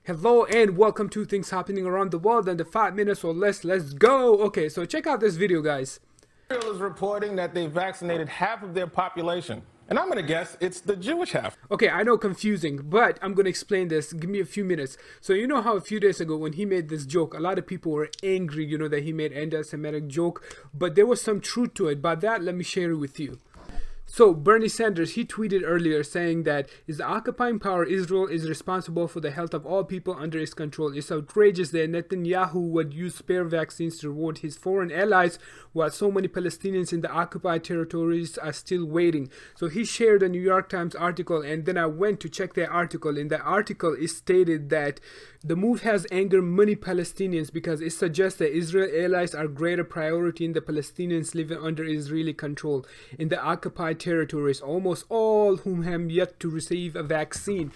Hello and welcome to things happening around the world in the 5 minutes or less. Let's go. Okay, so check out this video, guys. Israel is reporting that they vaccinated half of their population. And I'm going to guess it's the Jewish half. Okay, I know, confusing, but I'm going to explain this. Give me a few minutes. So you know how a few days ago when he made this joke, a lot of people were angry, that he made anti-Semitic joke, but there was some truth to it. By that, let me share it with you. So Bernie Sanders, he tweeted earlier saying that is the occupying power Israel is responsible for the health of all people under its control. It's outrageous that Netanyahu would use spare vaccines to reward his foreign allies while so many Palestinians in the occupied territories are still waiting. So he shared a New York Times article, and then I went to check that article. In that article, it stated that the move has angered many Palestinians because it suggests that Israel allies are greater priority in the Palestinians living under Israeli control in the occupied territories, almost all whom have yet to receive a vaccine.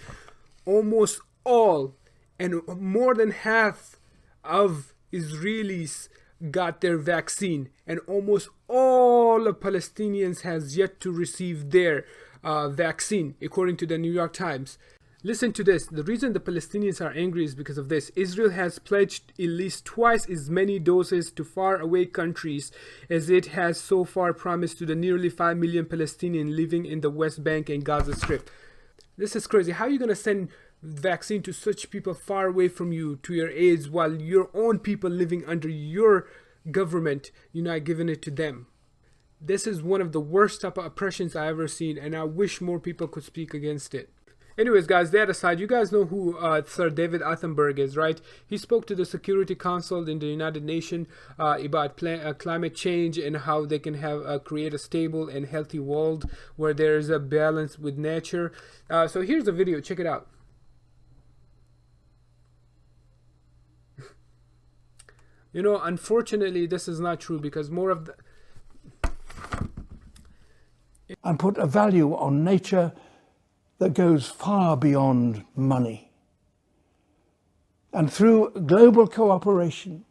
Almost all, and more than half of Israelis got their vaccine, and almost all of Palestinians has yet to receive their vaccine, according to the New York Times. Listen to this. The reason the Palestinians are angry is because of this. Israel has pledged at least twice as many doses to faraway countries as it has so far promised to the nearly 5 million Palestinians living in the West Bank and Gaza Strip. This is crazy. How are you going to send vaccine to such people far away from you, to your aides, while your own people living under your government, you're not giving it to them? This is one of the worst type of oppressions I ever seen, and I wish more people could speak against it. Anyways, guys, that aside, you guys know who Sir David Attenborough is, right? He spoke to the Security Council in the United Nations about climate change and how they can have create a stable and healthy world where there is a balance with nature. So here's the video. Check it out. Unfortunately, this is not true because more of the... And put a value on nature that goes far beyond money. And through global cooperation,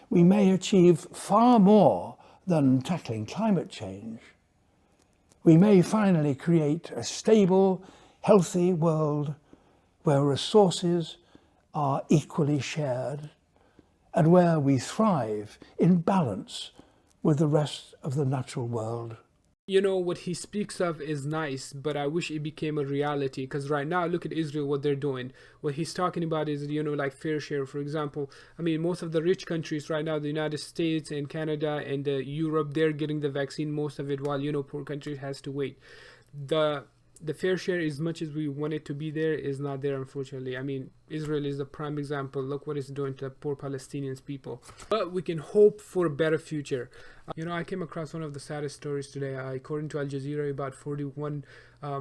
we may achieve far more than tackling climate change. We may finally create a stable, healthy world where resources are equally shared and where we thrive in balance with the rest of the natural world. What he speaks of is nice, but I wish it became a reality, because right now, look at Israel, what they're doing. What he's talking about is, like fair share, for example. I mean, most of the rich countries right now, the United States and Canada and Europe, they're getting the vaccine, most of it, while, poor countries has to wait. The fair share, as much as we want it to be there, is not there, unfortunately. I mean, Israel is a prime example. Look what it's doing to the poor Palestinians people. But we can hope for a better future. I came across one of the saddest stories today. According to Al Jazeera, about 41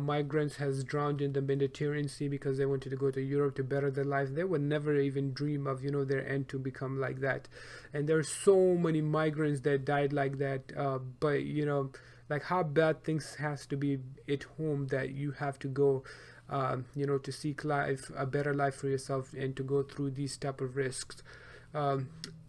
migrants has drowned in the Mediterranean Sea because they wanted to go to Europe to better their life. They would never even dream of, their end to become like that. And there are so many migrants that died like that. But, like how bad things has to be at home that you have to go, to seek life, a better life for yourself, and to go through these type of risks.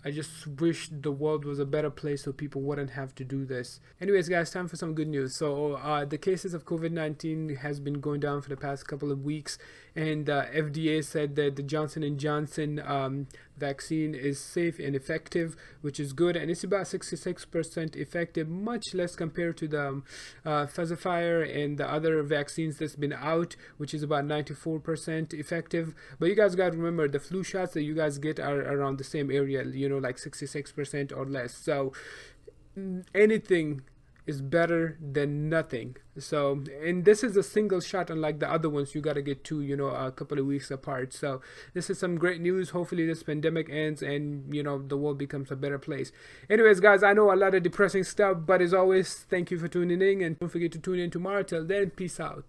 I just wish the world was a better place so people wouldn't have to do this. Anyways, guys, time for some good news. So the cases of COVID-19 has been going down for the past couple of weeks, and FDA said that the Johnson & Johnson vaccine is safe and effective, which is good, and it's about 66% effective, much less compared to the Pfizer and the other vaccines that's been out, which is about 94% effective. But you guys got to remember, the flu shots that you guys get are around the same area, like 66% or less. So anything is better than nothing. So, and this is a single shot, unlike the other ones you got to get two, a couple of weeks apart. So this is some great news. Hopefully this pandemic ends and the world becomes a better place. Anyways, guys, I know a lot of depressing stuff, but as always, thank you for tuning in, and don't forget to tune in tomorrow. Till then, peace out.